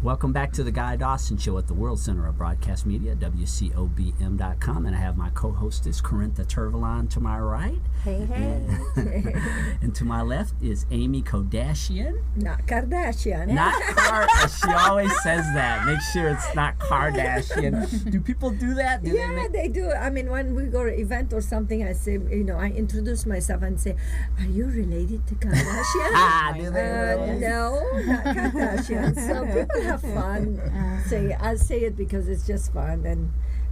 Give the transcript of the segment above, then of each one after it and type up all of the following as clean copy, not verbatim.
Welcome back to the Guy Dawson Show at the World Center of Broadcast Media, WCOBM.com. And I have my co-hostess, Corintha Turvalon, to my right. Hey, hey. And to my left is Amy Kardashian. Not Kardashian. She always says that. Make sure it's not Kardashian. Do people do that? They do. I mean, when we go to an event or something, I say, I introduce myself and say, are you related to Kardashian? Do they? No, not Kardashian. So people have fun. I'll say it because it's just fun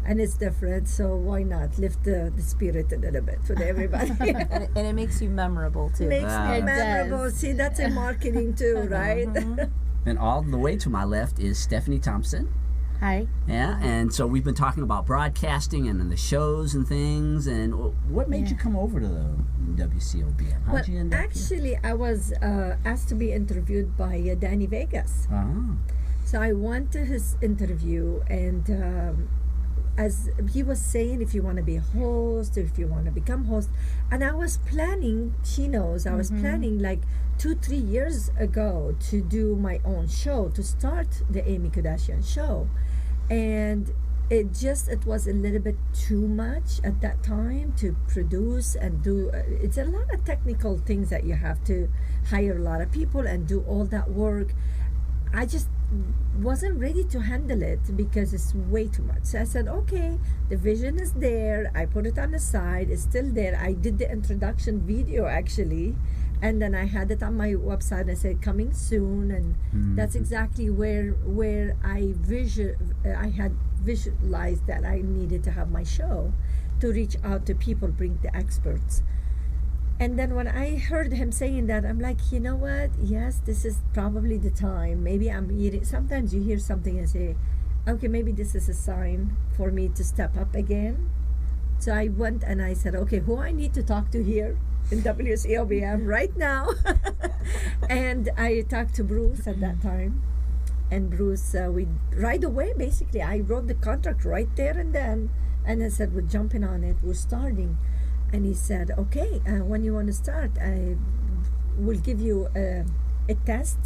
and it's different, so why not lift the spirit a little bit with everybody. and it makes you memorable too. Makes me memorable. Does. See, that's in marketing too, right? And all the way to my left is Stephanie Thompson. Hi. Yeah, and so we've been talking about broadcasting and the shows and things. And what made you come over to the WCOBM? How'd you end up actually, I was asked to be interviewed by Danny Vegas. So I went to his interview, and as he was saying, if you want to be a host, or if you want to become host, and I was planning, she knows, I was planning like 2-3 years ago to do my own show, to start the Amy Kardashian show. And it was a little bit too much at that time to produce and do. It's a lot of technical things that you have to hire a lot of people and do all that work. I just wasn't ready to handle it because it's way too much. So I said, okay, the vision is there. I put it on the side. It's still there. I did the introduction video actually, and then I had it on my website. I said coming soon, and that's exactly where I had visualized that I needed to have my show to reach out to people, bring the experts. And then when I heard him saying that, I'm like, you know what? Yes, this is probably the time. Maybe I'm eating. Sometimes you hear something and say, okay, maybe this is a sign for me to step up again. So I went and I said, okay, who I need to talk to here in WCOBM right now? And I talked to Bruce at that time. And Bruce, we right away, basically, I wrote the contract right there and then. And I said, we're jumping on it. We're starting. And he said, okay, when you want to start, I will give you a test,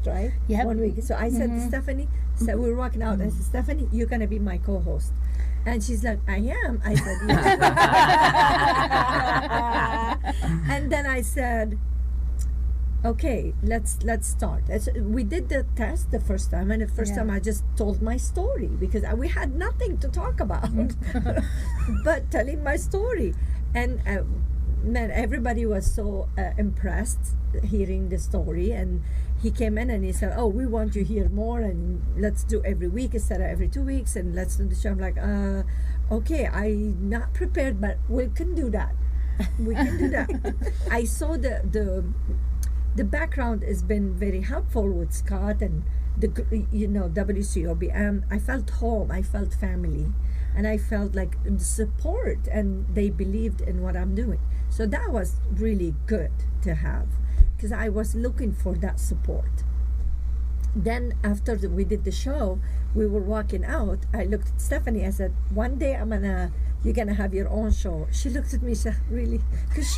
right? Yep. 1 week. So I said to Stephanie, so we were walking out, I said, Stephanie, you're going to be my co-host. And she's like, I am. I said, yes. And then I said, okay, let's start. We did the test the first time, and the first time I just told my story because we had nothing to talk about but telling my story. And man, everybody was so impressed hearing the story. And he came in and he said, oh, we want you here more, and let's do every week instead of every 2 weeks, and let's do the show. I'm like, okay, I'm not prepared, but we can do that. We can do that. I saw the background has been very helpful with Scott and the WCOBM. I felt home, I felt family, and I felt like support, and they believed in what I'm doing. So that was really good to have because I was looking for that support. Then after we did the show, we were walking out. I looked at Stephanie. I said, one day you're gonna have your own show. She looked at me and said, really? Because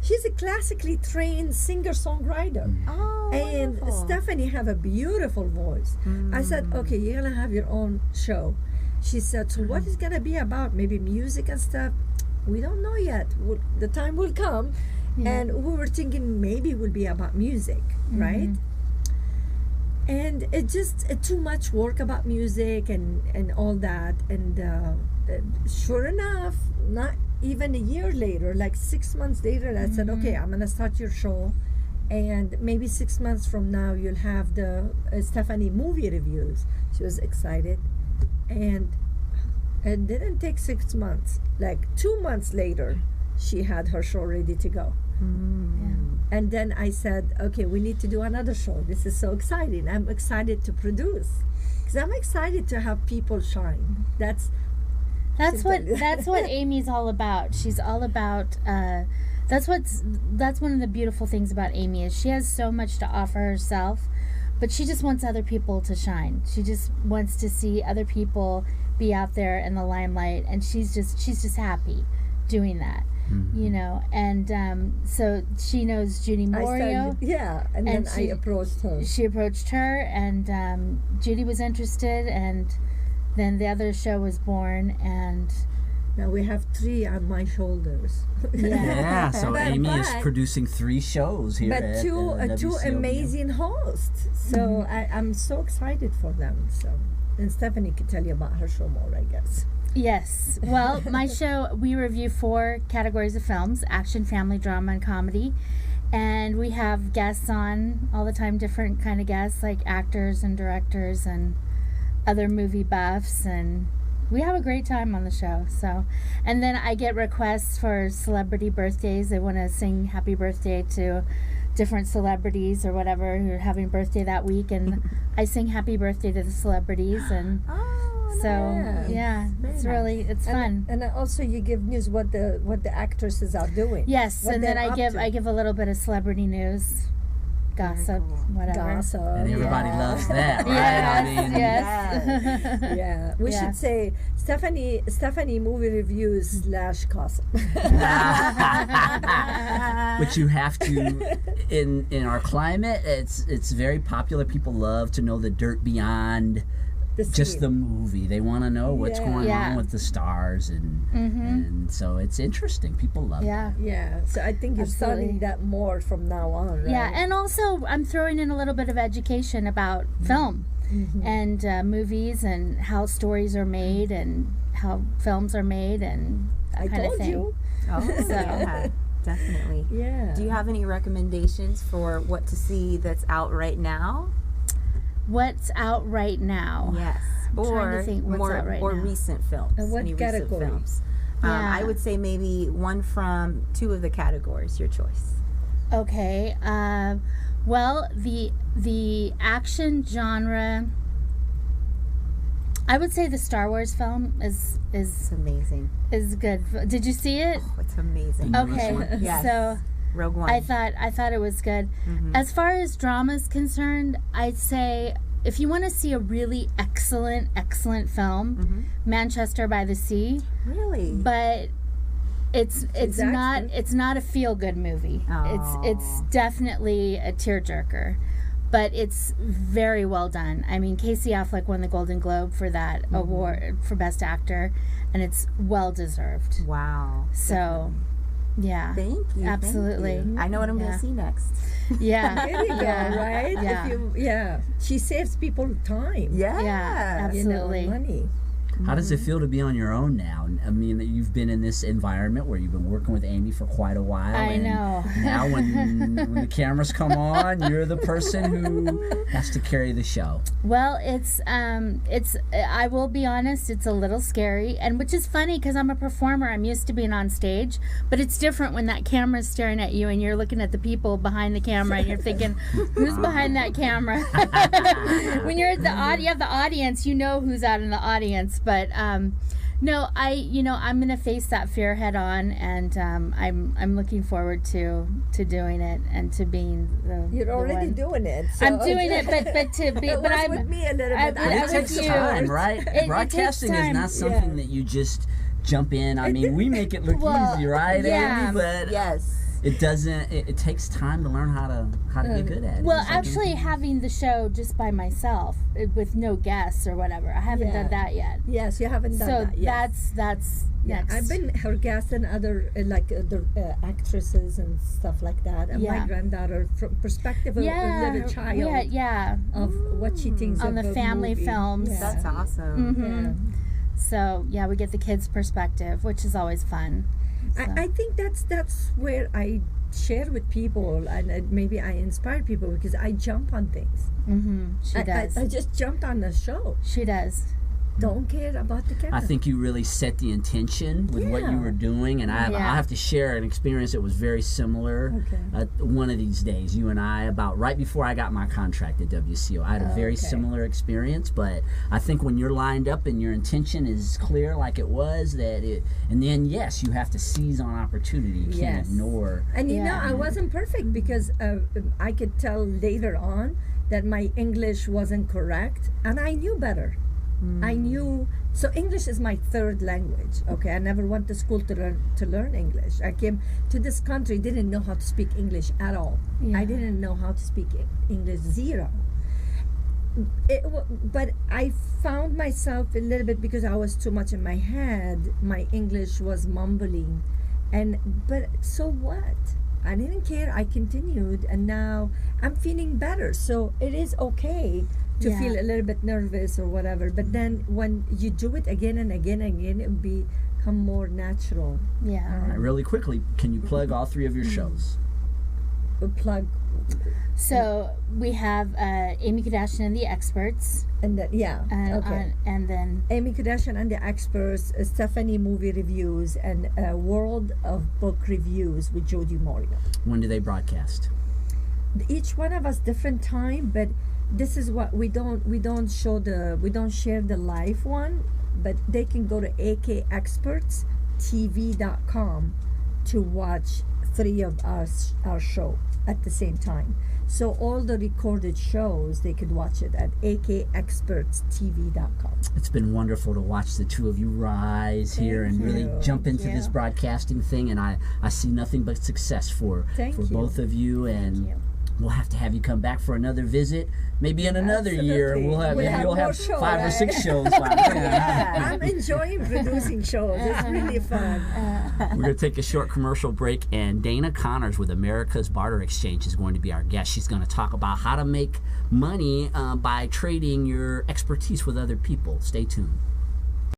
she's a classically trained singer-songwriter. Oh, and wonderful. Stephanie have a beautiful voice. I said, okay, you're gonna have your own show. She said, so what is gonna be about? Maybe music and stuff? We don't know yet. The time will come. And we were thinking maybe it will be about music, right? And it just too much work about music and all that. And sure enough, not even a year later, like 6 months later, I said, okay, I'm gonna start your show, and maybe 6 months from now you'll have the Stephanie movie reviews. She was excited, and it didn't take 6 months. Like 2 months later, she had her show ready to go. And then I said, okay, we need to do another show. This is so exciting. I'm excited to produce because I'm excited to have people shine. That's what Amy's all about. She's all about that's one of the beautiful things about Amy is she has so much to offer herself, but she just wants other people to shine. She just wants to see other people be out there in the limelight, and she's just happy doing that. you know, and so she knows Judy Morio. And then I approached her. She approached her, and Judy was interested, and then the other show was born, and now we have 3 on my shoulders. Yeah, so Amy is producing 3 shows here at two WCOBM. amazing hosts. So I'm so excited for them. So, and Stephanie could tell you about her show more, I guess. Yes. Well, my show, we review 4 categories of films: action, family, drama, and comedy. And we have guests on all the time, different kind of guests, like actors and directors and other movie buffs, and we have a great time on the show. So, and then I get requests for celebrity birthdays. They want to sing happy birthday to different celebrities or whatever who are having birthday that week, and I sing happy birthday to the celebrities. And it's fun. And also you give news what the actresses are doing. Yes, and then I give a little bit of celebrity news. Gossip, whatever. Gossip. And everybody loves that, right? Yeah. We should say Stephanie movie reviews / gossip. Which you have to in our climate. It's very popular. People love to know the dirt beyond just the movie. They want to know what's going on with the stars, and so it's interesting. People love it. Yeah. So I think you're starting that more from now on, right? Yeah, and also I'm throwing in a little bit of education about film and movies and how stories are made and how films are made and that kind of thing. You. Oh, yeah, definitely. Yeah. Do you have any recommendations for what to see that's out right now? What's out right now? Yes. Or recent films. And what category? Recent films. I would say maybe one from 2 of the categories, your choice. Okay. Well, the action genre, I would say the Star Wars film is amazing. Is good. Did you see it? Oh, it's amazing. Okay. Yes. So Rogue One. I thought it was good. As far as drama is concerned, I'd say if you want to see a really excellent film, Manchester by the Sea. Really? But it's not a feel good movie. Oh. It's definitely a tearjerker, but it's very well done. I mean, Casey Affleck won the Golden Globe for that award for Best Actor, and it's well deserved. Wow. So. Yeah. Thank you. Absolutely. Thank you. I know what I'm going to see next. Yeah. There you go, right? Yeah. She saves people time. Yeah. Absolutely. Money. How does it feel to be on your own now? I mean, you've been in this environment where you've been working with Amy for quite a while. I know. Now when the cameras come on, you're the person who has to carry the show. Well, it's I will be honest, it's a little scary, and which is funny because I'm a performer. I'm used to being on stage, but it's different when that camera's staring at you and you're looking at the people behind the camera and you're thinking, who's behind that camera? When you're at you have the audience, you know who's out in the audience. But no, I'm gonna face that fear head on, and I'm looking forward to doing it and to being the. You're already doing it. So I'm doing it, but to be. But I'm with me a little bit. It takes time, right? Broadcasting is not something that you just jump in. I mean, we make it look easy, right, Amy? But yes. It doesn't. It takes time to learn how to get good at it. Well, actually, having the show just by myself with no guests or whatever, I haven't done that yet. Yes, you haven't done that yet. So that's next. I've been her guest and other actresses and stuff like that. And my granddaughter, from perspective of a little child, of what she thinks on of the family movie. films. Yeah. That's awesome. So we get the kids' perspective, which is always fun. So. I think that's where I share with people, and maybe I inspire people because I jump on things. She does. I just jumped on the show. She does. Don't care about the camera. I think you really set the intention with what you were doing, and I have to share an experience that was very similar. One of these days, you and I, about right before I got my contract at WCO, I had a very similar experience. But I think when you're lined up and your intention is clear, like it was, and then yes, you have to seize on opportunity. You can't ignore. And you know, I wasn't perfect because I could tell later on that my English wasn't correct, and I knew better. I knew, so English is my third language. Okay, I never went to school to learn English. I came to this country, didn't know how to speak English at all. I didn't know how to speak English, zero. But I found myself a little bit, because I was too much in my head. My English was mumbling, but so what? I didn't care. I continued, and now I'm feeling better. So it is okay to feel a little bit nervous or whatever. But then when you do it again and again and again, it will become more natural. Yeah. All right, really quickly, can you plug all 3 of your shows? Plug. So we have Amy Kardashian and the Experts, And then and then Amy Kardashian and the Experts, Stephanie Movie Reviews, and World of Book Reviews with Jody Morio. When do they broadcast? Each one of us different time, but this is what we don't share the live one, but they can go to akexpertstv.com to watch 3 of our show at the same time. So all the recorded shows, they could watch it at akexpertstv.com. It's been wonderful to watch the 2 of you rise here and really jump into this broadcasting thing, and I see nothing but success for both of you, and we'll have to have you come back for another visit. Maybe in another year you'll have 5 or 6 shows. I'm enjoying producing shows. It's really fun. We're going to take a short commercial break, and Dana Connors with America's Barter Exchange is going to be our guest. She's going to talk about how to make money by trading your expertise with other people. Stay tuned.